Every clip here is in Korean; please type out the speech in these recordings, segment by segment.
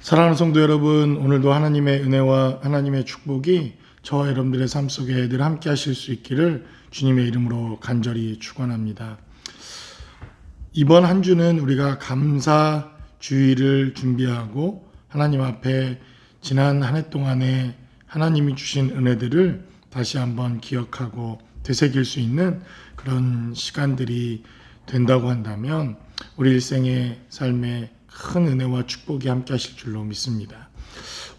사랑하는 성도 여러분, 오늘도 하나님의 은혜와 하나님의 축복이 저와 여러분들의 삶 속에 늘 함께 하실 수 있기를 주님의 이름으로 간절히 축원합니다. 이번 한 주는 우리가 감사 주일을 준비하고 하나님 앞에 지난 한 해 동안에 하나님이 주신 은혜들을 다시 한번 기억하고 되새길 수 있는 그런 시간들이 된다고 한다면 우리 일생의 삶에 큰 은혜와 축복이 함께 하실 줄로 믿습니다.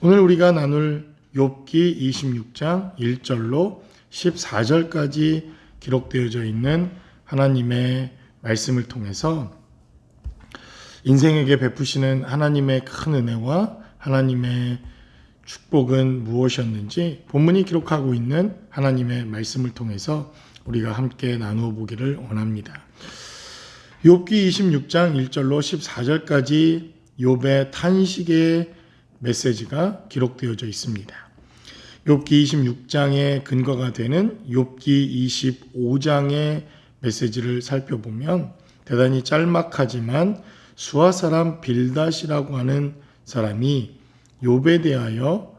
오늘 우리가 나눌 욥기 26장 1절로 14절까지 기록되어져 있는 하나님의 말씀을 통해서 인생에게 베푸시는 하나님의 큰 은혜와 하나님의 축복은 무엇이었는지 본문이 기록하고 있는 하나님의 말씀을 통해서 우리가 함께 나누어 보기를 원합니다. 욥기 26장 1절로 14절까지 욥의 탄식의 메시지가 기록되어져 있습니다. 욥기 26장의 근거가 되는 욥기 25장의 메시지를 살펴보면 대단히 짤막하지만 수아 사람 빌닷이라고 하는 사람이 욥에 대하여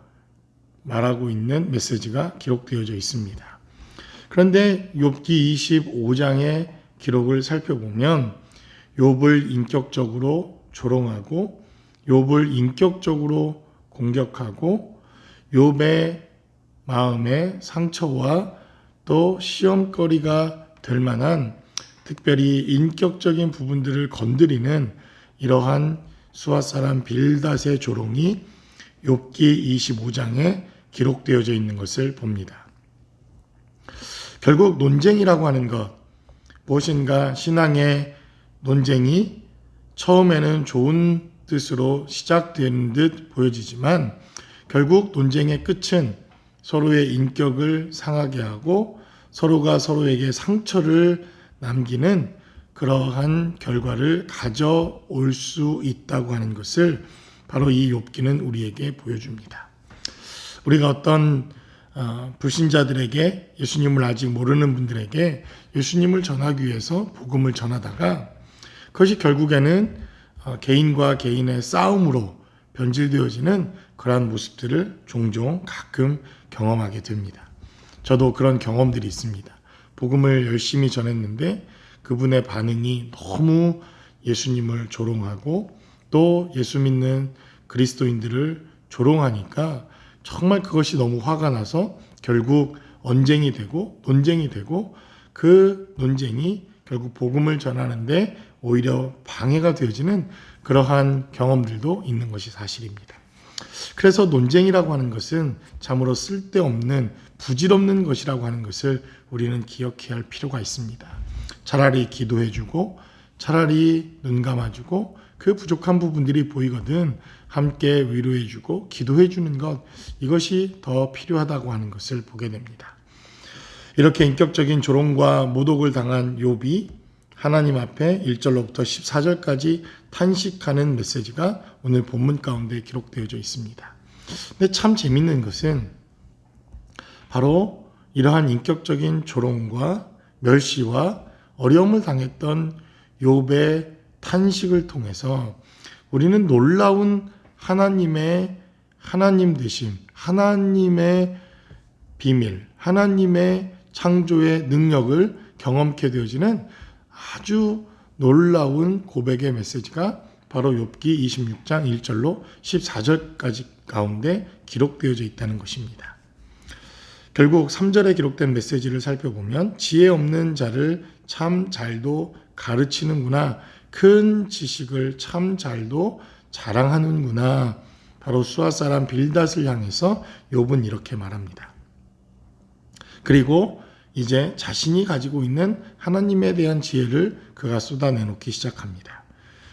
말하고 있는 메시지가 기록되어져 있습니다. 그런데 욥기 25장의 기록을 살펴보면 욥을 인격적으로 조롱하고 욥을 인격적으로 공격하고 욥의 마음의 상처와 또 시험거리가 될 만한 특별히 인격적인 부분들을 건드리는 이러한 수아 사람 빌닷의 조롱이 욥기 25장에 기록되어져 있는 것을 봅니다. 결국 논쟁이라고 하는 것, 무엇인가 신앙의 논쟁이 처음에는 좋은 뜻으로 시작되는 듯 보여지지만 결국 논쟁의 끝은 서로의 인격을 상하게 하고 서로가 서로에게 상처를 남기는 그러한 결과를 가져올 수 있다고 하는 것을 바로 이 욥기는 우리에게 보여줍니다. 우리가 어떤 불신자들에게, 예수님을 아직 모르는 분들에게 예수님을 전하기 위해서 복음을 전하다가 그것이 결국에는 개인과 개인의 싸움으로 변질되어지는 그러한 모습들을 종종 가끔 경험하게 됩니다. 저도 그런 경험들이 있습니다. 복음을 열심히 전했는데 그분의 반응이 너무 예수님을 조롱하고 또 예수 믿는 그리스도인들을 조롱하니까 정말 그것이 너무 화가 나서 결국 언쟁이 되고 논쟁이 되고 그 논쟁이 결국 복음을 전하는데 오히려 방해가 되어지는 그러한 경험들도 있는 것이 사실입니다. 그래서 논쟁이라고 하는 것은 참으로 쓸데없는 부질없는 것이라고 하는 것을 우리는 기억해야 할 필요가 있습니다. 차라리 기도해주고 차라리 눈 감아주고 그 부족한 부분들이 보이거든 함께 위로해주고 기도해주는 것, 이것이 더 필요하다고 하는 것을 보게 됩니다. 이렇게 인격적인 조롱과 모독을 당한 욥이 하나님 앞에 1절로부터 14절까지 탄식하는 메시지가 오늘 본문 가운데 기록되어져 있습니다. 근데 참 재밌는 것은 바로 이러한 인격적인 조롱과 멸시와 어려움을 당했던 욥의 탄식을 통해서 우리는 놀라운 하나님 되심, 하나님의 비밀, 하나님의 창조의 능력을 경험케 되어지는 아주 놀라운 고백의 메시지가 바로 욥기 26장 1절로 14절까지 가운데 기록되어져 있다는 것입니다. 결국 3절에 기록된 메시지를 살펴보면 지혜 없는 자를 참 잘도 가르치는구나, 큰 지식을 참 잘도 자랑하는구나. 바로 수아 사람 빌닷을 향해서 욥은 이렇게 말합니다. 그리고 이제 자신이 가지고 있는 하나님에 대한 지혜를 그가 쏟아내놓기 시작합니다.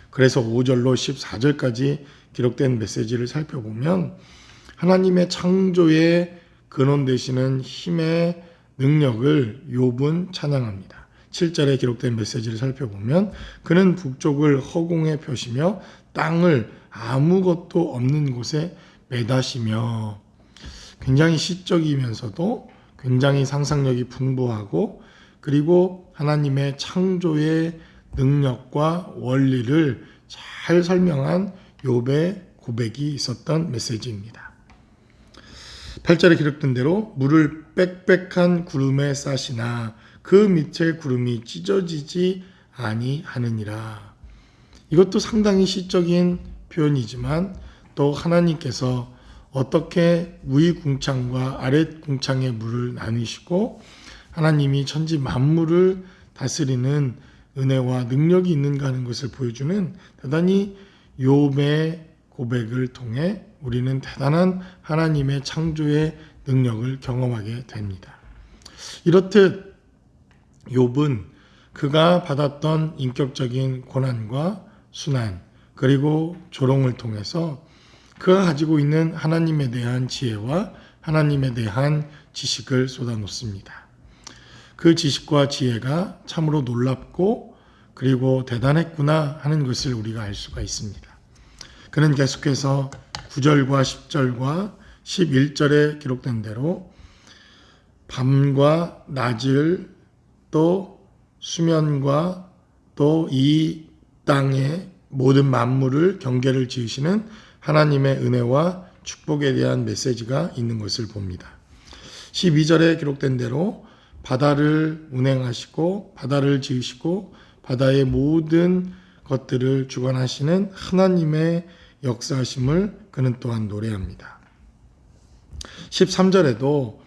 그래서 5절로 14절까지 기록된 메시지를 살펴보면 하나님의 창조의 근원 되시는 힘의 능력을 욥은 찬양합니다. 7절에 기록된 메시지를 살펴보면 그는 북쪽을 허공에 펴시며 땅을 아무것도 없는 곳에 매다시며, 굉장히 시적이면서도 굉장히 상상력이 풍부하고 그리고 하나님의 창조의 능력과 원리를 잘 설명한 욥의 고백이 있었던 메시지입니다. 8절에 기록된 대로 물을 빽빽한 구름에 싸시나 그 밑에 구름이 찢어지지 아니하느니라. 이것도 상당히 시적인 표현이지만 또 하나님께서 어떻게 위 궁창과 아래 궁창의 물을 나누시고 하나님이 천지 만물을 다스리는 은혜와 능력이 있는가 하는 것을 보여주는 대단히 욥의 고백을 통해 우리는 대단한 하나님의 창조의 능력을 경험하게 됩니다. 이렇듯 욥은 그가 받았던 인격적인 고난과 순환 그리고 조롱을 통해서 그가 가지고 있는 하나님에 대한 지혜와 하나님에 대한 지식을 쏟아놓습니다. 그 지식과 지혜가 참으로 놀랍고 그리고 대단했구나 하는 것을 우리가 알 수가 있습니다. 그는 계속해서 9절과 10절과 11절에 기록된 대로 밤과 낮을 또 수면과 또 이 땅의 모든 만물을 경계를 지으시는 하나님의 은혜와 축복에 대한 메시지가 있는 것을 봅니다. 12절에 기록된 대로 바다를 운행하시고 바다를 지으시고 바다의 모든 것들을 주관하시는 하나님의 역사하심을 그는 또한 노래합니다. 13절에도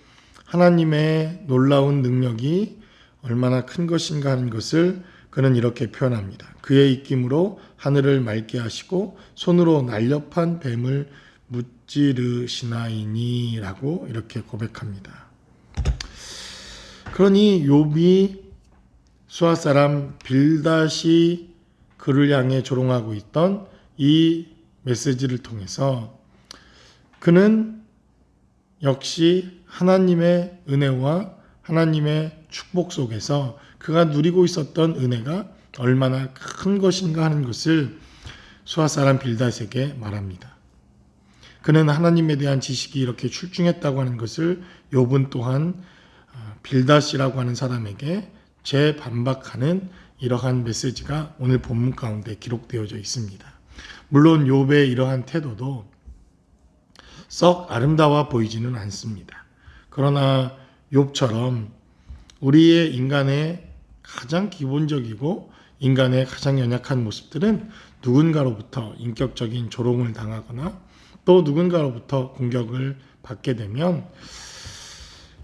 하나님의 놀라운 능력이 얼마나 큰 것인가 하는 것을 그는 이렇게 표현합니다. 그의 입김으로 하늘을 맑게 하시고 손으로 날렵한 뱀을 무찌르시나이니 라고 이렇게 고백합니다. 그러니 욥이 수아 사람 빌닷이 그를 향해 조롱하고 있던 이 메시지를 통해서 그는 역시 하나님의 은혜와 하나님의 축복 속에서 그가 누리고 있었던 은혜가 얼마나 큰 것인가 하는 것을 수아 사람 빌닷에게 말합니다. 그는 하나님에 대한 지식이 이렇게 출중했다고 하는 것을 욥은 또한 빌닷이라고 하는 사람에게 재반박하는 이러한 메시지가 오늘 본문 가운데 기록되어져 있습니다. 물론 욥의 이러한 태도도 썩 아름다워 보이지는 않습니다. 그러나 욥처럼 우리의 인간의 가장 기본적이고 인간의 가장 연약한 모습들은 누군가로부터 인격적인 조롱을 당하거나 또 누군가로부터 공격을 받게 되면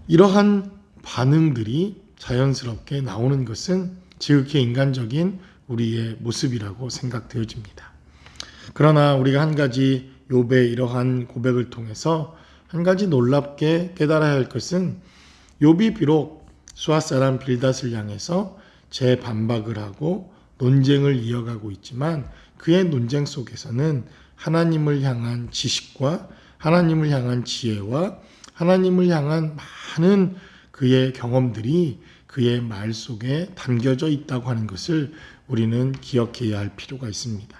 이러한 반응들이 자연스럽게 나오는 것은 지극히 인간적인 우리의 모습이라고 생각되어집니다. 그러나 우리가 한 가지 욥의 이러한 고백을 통해서 한 가지 놀랍게 깨달아야 할 것은 욥이 비록 수아 사람 빌닷을 향해서 재반박을 하고 논쟁을 이어가고 있지만 그의 논쟁 속에서는 하나님을 향한 지식과 하나님을 향한 지혜와 하나님을 향한 많은 그의 경험들이 그의 말 속에 담겨져 있다고 하는 것을 우리는 기억해야 할 필요가 있습니다.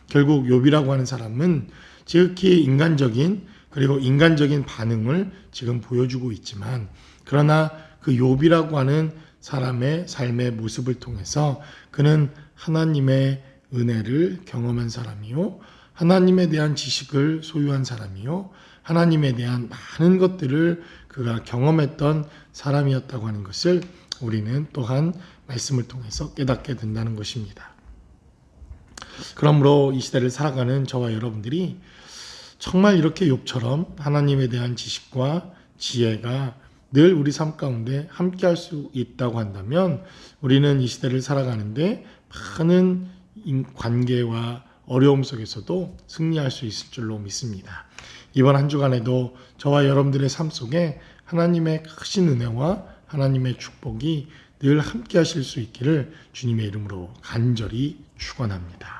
결국 욥이라고 하는 사람은 지극히 인간적인 그리고 인간적인 반응을 지금 보여주고 있지만 그러나 그 욥이라고 하는 사람의 삶의 모습을 통해서 그는 하나님의 은혜를 경험한 사람이요 하나님에 대한 지식을 소유한 사람이요 하나님에 대한 많은 것들을 그가 경험했던 사람이었다고 하는 것을 우리는 또한 말씀을 통해서 깨닫게 된다는 것입니다. 그러므로 이 시대를 살아가는 저와 여러분들이 정말 이렇게 욥처럼 하나님에 대한 지식과 지혜가 늘 우리 삶 가운데 함께 할 수 있다고 한다면 우리는 이 시대를 살아가는데 많은 관계와 어려움 속에서도 승리할 수 있을 줄로 믿습니다. 이번 한 주간에도 저와 여러분들의 삶 속에 하나님의 크신 은혜와 하나님의 축복이 늘 함께 하실 수 있기를 주님의 이름으로 간절히 축원합니다.